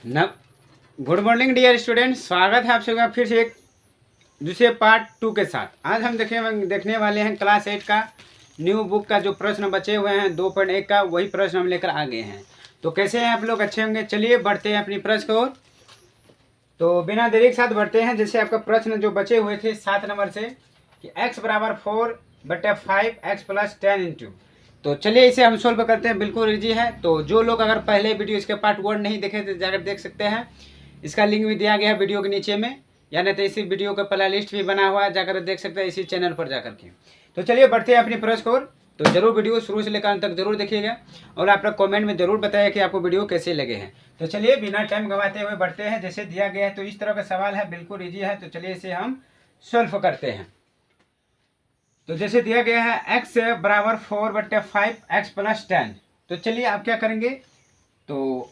न good morning dear student, स्वागत है आप सभी का फिर से एक दूसरे पार्ट 2 के साथ। आज हम देखने वाले हैं क्लास 8 का न्यू बुक का जो प्रश्न बचे हुए हैं 2.1 का, वही प्रश्न हम लेकर आ गए हैं। तो कैसे हैं आप लोग? अच्छे होंगे। चलिए बढ़ते हैं अपनी प्रश्न की ओर। तो बिना देरी के साथ बढ़ते हैं। जैसे आपका प्रश्न जो बचे हुए थे 7 नंबर से कि x बराबर 4/5 x प्लस 10 इंटू। तो चलिए इसे हम सोल्व करते हैं। बिल्कुल इजी है। तो जो लोग अगर पहले वीडियो इसके पार्ट 1 नहीं देखे तो जाकर देख सकते हैं। इसका लिंक भी दिया गया है वीडियो के नीचे में, या नहीं तो इसी वीडियो का प्ले लिस्ट भी बना हुआ है, जाकर देख सकते हैं इसी चैनल पर जाकर के। तो चलिए बढ़ते हैं अपनी प्रश्न की ओर। तो जरूर वीडियो शुरू से लेकर अंत तक जरूर देखिएगा और आप लोग कमेंट में जरूर बताइए कि आपको वीडियो कैसे लगे हैं। तो चलिए बिना टाइम गंवाते हुए बढ़ते हैं। जैसे दिया गया है तो इस तरह का सवाल है, बिल्कुल इजी है। तो चलिए इसे हम सॉल्व करते हैं। तो जैसे दिया गया है x बराबर 4/5 x प्लस 10। तो चलिए आप क्या करेंगे, तो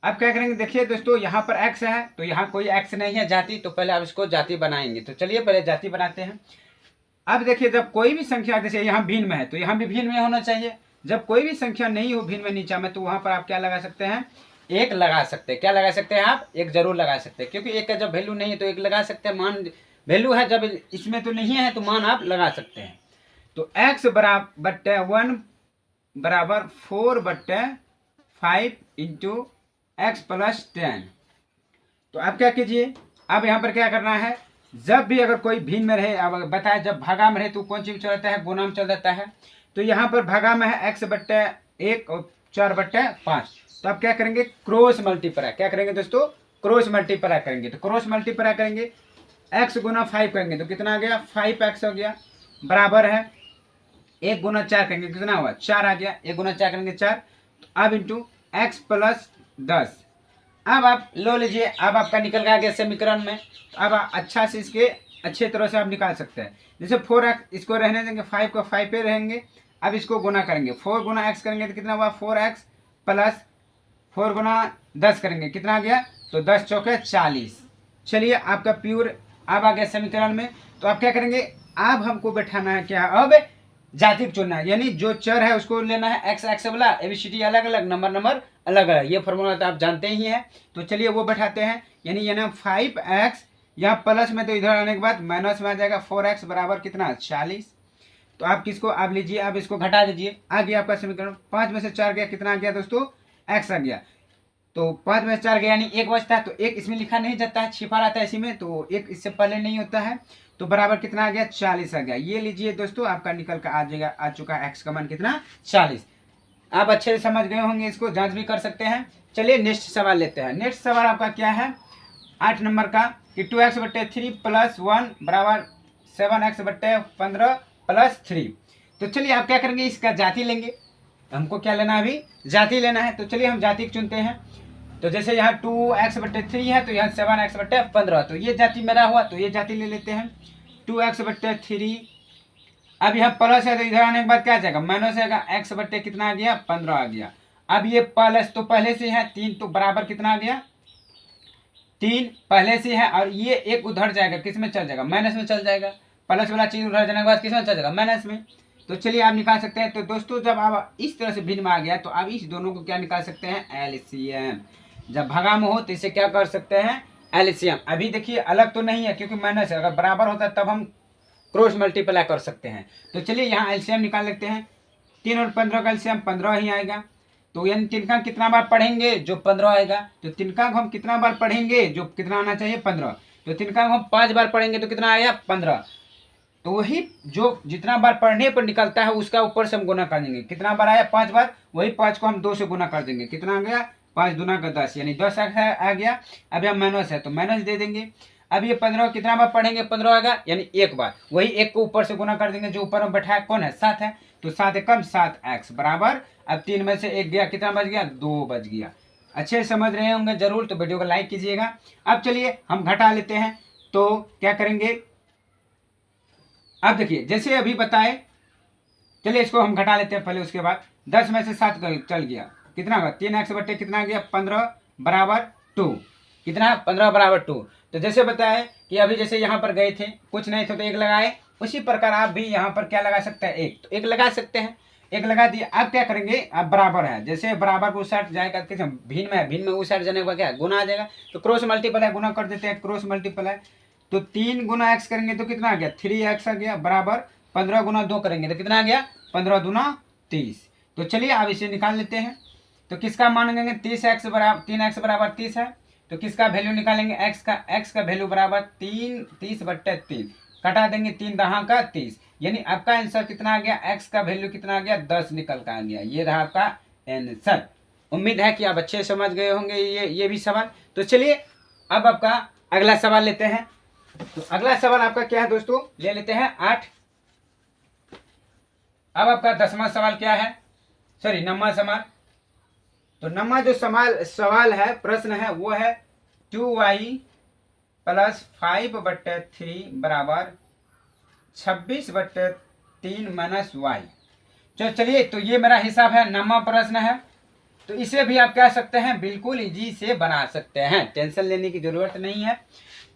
आप क्या करेंगे, देखिए दोस्तों यहाँ पर x है तो यहाँ कोई x नहीं है जाति, तो पहले आप इसको जाति बनाएंगे। तो चलिए पहले जाति बनाते हैं। अब देखिए जब कोई भी संख्या, जैसे यहाँ भिन्न में है तो यहाँ भी भिन्न में होना चाहिए। जब कोई भी संख्या नहीं हो भिन्न में नीचा में, तो वहाँ पर आप क्या लगा सकते हैं, एक लगा सकते हैं। क्या लगा सकते हैं आप? एक जरूर लगा सकते हैं, क्योंकि एक का जब वैल्यू नहीं है तो एक लगा सकते हैं। मान वैल्यू है, जब इसमें तो नहीं है तो मान आप लगा सकते हैं। तो x बराबर 1 बराबर 4/5 इंटू एक्स प्लस 10। तो आप क्या कीजिए, अब यहाँ पर क्या करना है, जब भी अगर कोई भिन्न में रहे, अब बताए जब भागा में रहे तो कौन चीज चल जाता है, गुना में चल जाता है। तो यहाँ पर भागा में है x/1 और 4/5। तो आप क्या करेंगे, क्रॉस मल्टीप्लाई। क्या करेंगे दोस्तों? क्रॉस मल्टीप्लाई करेंगे। तो क्रॉस मल्टीप्लाई करेंगे, x गुना 5 करेंगे तो कितना आ गया, 5x हो गया, बराबर है 1 गुना 4 करेंगे कितना हुआ, 4 आ गया। 1 गुना 4 करेंगे 4। तो अब इंटू x प्लस 10। अब आप लो लीजिए, अब आपका निकल गया गया समीकरण में। तो अब अच्छा से इसके अच्छे तरह से आप निकाल सकते हैं। जैसे 4x इसको रहने देंगे, 5 को 5 पे रहेंगे। अब इसको गुना करेंगे, 4 गुना x करेंगे तो कितना हुआ, 4x प्लस 4 गुना 10 करेंगे कितना आ गया, तो 10 चौके 40। चलिए आपका प्योर अब आ गया समीकरण में। तो आप क्या करेंगे, अब हमको बैठाना है क्या, अब जाति चुनना है, यानी जो चर है उसको लेना है। एक्स एक्स वाला, एबीसीडी अलग अलग, नंबर नंबर अलग अलग, ये फॉर्मूला तो आप जानते ही हैं। तो चलिए वो बैठाते हैं, यानी ये ना 5x यहाँ प्लस में, तो इधर आने के बाद माइनस में आ जाएगा 4x बराबर कितना, 40। तो आप किसको आप लीजिए, अब इसको घटा दीजिए, आ गया आपका समीकरण। 5 में से 4 गया, कितना आ गया दोस्तों, x आ गया। तो 5 में से 4 गया यानी 1 बचता है। तो 1 इसमें लिखा नहीं जाता है, छिपा रहता है इसी में, तो 1 इससे पहले नहीं होता है। तो बराबर कितना आ गया, 40 आ गया। ये लीजिए दोस्तों, आपका निकल कर आ चुका है x का मान कितना, 40। आप अच्छे से समझ गए होंगे, इसको जांच भी कर सकते हैं। चलिए नेक्स्ट सवाल लेते हैं। नेक्स्ट सवाल आपका क्या है, 8 नंबर का, कि 2x/3 प्लस 1 बराबर 7x/15 प्लस 3। तो चलिए आप क्या करेंगे, इसका जाति लेंगे। हमको क्या लेना है, अभी जाति लेना है। तो चलिए हम जाति चुनते हैं। तो जैसे यहाँ 2x/3 है तो यहाँ 7x/15, तो ये जाति मेरा हुआ, तो ये जाति ले लेते हैं 2x/3। अब यहाँ प्लस है तो इधर आने के बाद क्या आ जाएगा, माइनस आएगा, x बट्टे कितना आ गया, 15 आ गया। अब ये प्लस तो पहले से है 3, तो बराबर कितना आ गया, 3 पहले से है, और ये एक उधर जाएगा, किस में चल जाएगा, माइनस में चल जाएगा। प्लस वाला चीज उधर जाने के बाद किस में चल जाएगा, माइनस में। तो चलिए आप निकाल सकते हैं। तो दोस्तों जब आप इस तरह से भिन्न में आ गया, तो आप इस दोनों को क्या निकाल सकते हैं, एलसीएम। जब भागा में हो तो इसे क्या कर सकते हैं, एलसीएम। अभी देखिए अलग तो नहीं है क्योंकि माइनस है, अगर बराबर होता है तब हम क्रॉस मल्टीप्लाई कर सकते हैं। तो चलिए यहाँ एलसीएम निकाल लेते हैं। 3 और 15 का एलसीएम 15 ही आएगा। तो यानी 3 का कितना बार पढ़ेंगे, जो 15 आएगा। तो 3 का हम कितना बार पढ़ेंगे, जो कितना आना चाहिए, 15। तो 3 का हम 5 बार पढ़ेंगे तो कितना आया, 15। तो वही जो जितना बार पढ़ने पर निकलता है उसका ऊपर से हम गुना कर देंगे। कितना बार आया, 5 बार, वही 5 को हम 2 से गुना कर देंगे। कितना आ गया, 5 दूना का 10, यानी 10 आ गया। अब यहाँ माइनस है तो माइनस दे देंगे। अब ये 15 कितना बार पढ़ेंगे, 15 आएगा, यानी एक बार, वही एक को ऊपर से गुना कर देंगे। जो ऊपर में बैठाया कौन है, 7 है। तो 7 एकम 7x बराबर, अब 3 में से 1 गया, कितना बच गया, 2 बच गया। अच्छे समझ रहे होंगे जरूर, तो वीडियो को लाइक कीजिएगा। अब चलिए हम घटा लेते हैं। तो क्या करेंगे, अब देखिए जैसे अभी बताए, चलिए इसको हम घटा लेते हैं पहले, उसके बाद 10 में से 7 चल गया, कितना होगा, 3x बट्टे कितना गया, 15 बराबर 2। कितना, 15 बराबर 2। तो जैसे बताए कि अभी जैसे यहाँ पर गए थे, कुछ नहीं थे तो 1 लगाए, उसी प्रकार आप भी यहाँ पर क्या लगा सकते हैं, 1। तो 1 लगा सकते हैं। एक लगा दिया। अब क्या करेंगे, अब बराबर है, जैसे बराबर को उस साइड जाएगा, किस भिन्न में है, भिन्न में उस साइड जाने के बाद क्या गुना आ जाएगा, तो क्रॉस मल्टीप्लाई गुना कर देते हैं, क्रॉस मल्टीप्लाई। तो 3 गुना x करेंगे तो कितना आ गया, 3x आ गया, बराबर 15 गुना 2 करेंगे तो कितना आ गया, 15 दूना 30। तो चलिए अब इसे निकाल लेते हैं। तो किसका मान लेंगे, 3x बराबर 30 है, तो किसका वैल्यू निकालेंगे, x का वैल्यू बराबर 30/3 कटा देंगे, 3 दहा का 30, यानी आपका आंसर कितना आ गया, x का वैल्यू कितना आ गया, 10 निकल का आ गया। ये रहा आपका आंसर। उम्मीद है कि आप अच्छे समझ गए होंगे ये भी सवाल। तो चलिए अब आपका अगला सवाल लेते हैं। तो अगला सवाल आपका क्या है दोस्तों, ले लेते हैं 8। अब आपका 10वां सवाल क्या है, सॉरी 9वां सवाल। तो 9वां जो सवाल है, प्रश्न है, वो है 2y + 5/3 बराबर 26/3 - y। तो चलिए, तो ये मेरा हिसाब है, 9वां प्रश्न है। तो इसे भी आप कह सकते हैं बिल्कुल इजी से बना सकते हैं, टेंशन लेने की जरूरत नहीं है।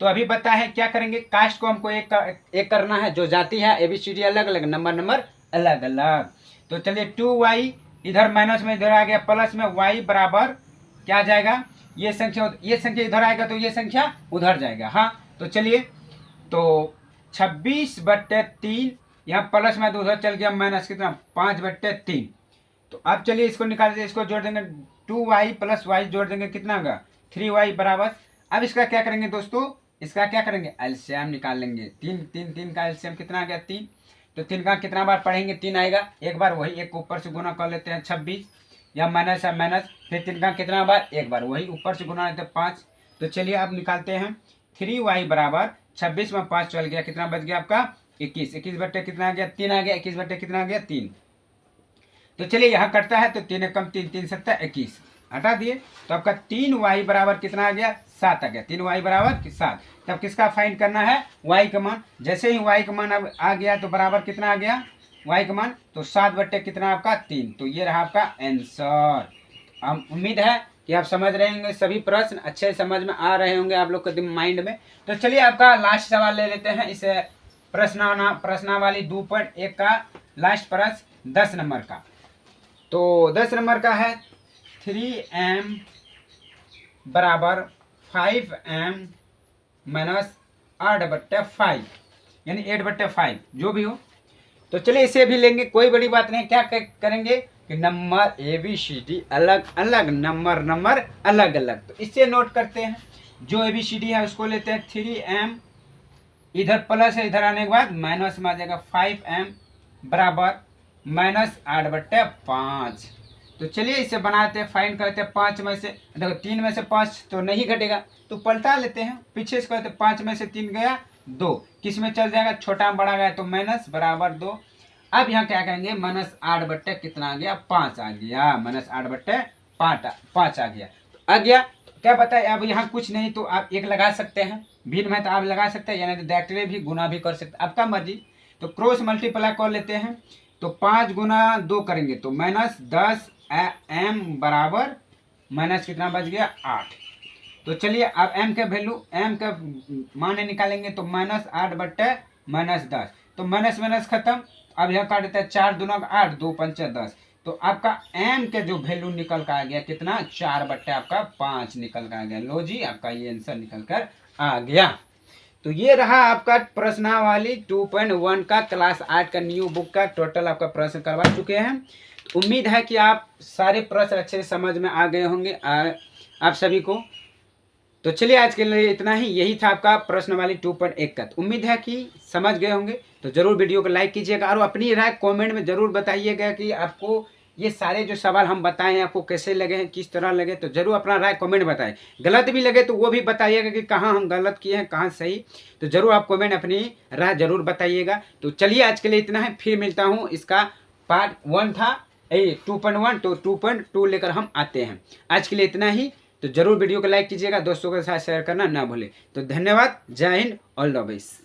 तो अभी पता है क्या करेंगे, कास्ट को हमको एक करना है, जो जाती है ABCD अलग अलग, नंबर अलग अलग। तो चलिए 2y इधर माइनस में इधर आ गया, प्लस में y बराबर क्या आ जाएगा, ये संख्या इधर आएगा तो ये संख्या उधर जाएगा। हाँ, तो चलिए, तो 26/3 यहाँ प्लस में तो उधर चल गया माइनस, कितना 5/3। तो अब चलिए इसको निकाल देंगे, इसको जोड़ देंगे, 2y + y जोड़ देंगे, कितना होगा 3y बराबर। अब इसका क्या करेंगे दोस्तों, इसका क्या करेंगे, एलसीएम निकाल लेंगे। 3 का एलसीएम कितना आ गया, 3। तो 3 का कितना बार पढ़ेंगे, 3 आएगा, एक बार वही एक ऊपर से गुना कर लेते हैं 26, या माइनस है माइनस, फिर 3 का कितना बार, एक बार वही ऊपर से गुना लेते हैं 5। तो चलिए अब निकालते हैं, 3y बराबर 26 में 5 चल गया, कितना बच गया आपका 21, 21 बट्टे कितना आ गया, 3 आ गया, 21 बट्टे कितना आ गया, 3। तो चलिए यहाँ कटता है, तो 3 कम 3, 3 7 21 हटा दिए, तो आपका 3y बराबर कितना आ गया, 7 आ गया, 3y बराबर 7। तब किसका फाइंड करना है, y का मान। जैसे ही y का मान अब आ गया तो बराबर कितना आ गया, y का मान, तो 7 बट्टे कितना आपका 3। तो ये रहा आपका आंसर। हम उम्मीद है कि आप समझ रहे होंगे, सभी प्रश्न अच्छे समझ में आ रहे होंगे आप लोग के माइंड में। तो चलिए आपका लास्ट सवाल ले लेते हैं, इस प्रश्नावली 2.1 का लास्ट प्रश्न 10 नंबर का। तो 10 नंबर का है, 3m बराबर 5m - 8/5, यानी 8/5 जो भी हो। तो चलिए इसे भी लेंगे, कोई बड़ी बात नहीं। क्या करेंगे कि नंबर ABCD अलग अलग, नंबर अलग अलग। तो इससे नोट करते हैं, जो ABCD है उसको लेते हैं, 3m इधर प्लस है, इधर आने के बाद माइनस में आ जाएगा, 5m बराबर -8/5। तो चलिए इसे बनाते हैं, फाइंड करते हैं। 5 में से देखो, 3 में से 5 तो नहीं घटेगा, तो पलटा लेते हैं, पीछे से करते 5 में से 3 गया 2, किस में चल जाएगा, छोटा में बड़ा गया तो माइनस बराबर 2। अब यहाँ क्या करेंगे, -8 बट्टे कितना आ गया, 5 आ गया, -8/5 आ गया। आ गया क्या पता है, अब यहाँ कुछ नहीं तो आप 1 लगा सकते हैं, भिन्न में तो आप लगा सकते हैं, यानी डायरेक्टली भी गुना भी कर सकते हैं, आपका मर्जी। तो क्रॉस मल्टीप्लाई कर लेते हैं, तो 5 गुना 2 करेंगे तो -10m बराबर माइनस कितना बच गया, 8। तो चलिए अब m का वैल्यू, m का मान निकालेंगे, तो -8/-10, तो माइनस खत्म। अब यह काट देता है, 4 दूना 8, 2 5 10। तो आपका m के जो वैल्यू निकल कर आ गया कितना, 4/5 निकल कर आ गया। लो जी, आपका ये आंसर निकल कर आ गया। तो ये रहा आपका प्रश्नावली 2.1 का क्लास 8 का न्यू बुक का टोटल आपका प्रश्न करवा चुके हैं। तो उम्मीद है कि आप सारे प्रश्न अच्छे से समझ में आ गए होंगे आप सभी को। तो चलिए आज के लिए इतना ही, यही था आपका प्रश्नावली 2.1 का। तो उम्मीद है कि समझ गए होंगे। तो जरूर वीडियो को लाइक कीजिएगा और अपनी राय कमेंट में जरूर बताइएगा कि आपको ये सारे जो सवाल हम बताए हैं आपको कैसे लगे हैं, किस तरह लगे। तो जरूर अपना राय कमेंट बताएं, गलत भी लगे तो वो भी बताइएगा कि कहाँ हम गलत किए हैं, कहाँ सही। तो जरूर आप कमेंट अपनी राय जरूर बताइएगा। तो चलिए आज के लिए इतना है, फिर मिलता हूँ। इसका पार्ट 1 था 2.1, तो 2.2 लेकर हम आते हैं। आज के लिए इतना ही। तो जरूर वीडियो को लाइक कीजिएगा, दोस्तों के साथ शेयर करना ना भूलें। तो धन्यवाद, जय हिंद, ऑल द बेस्ट।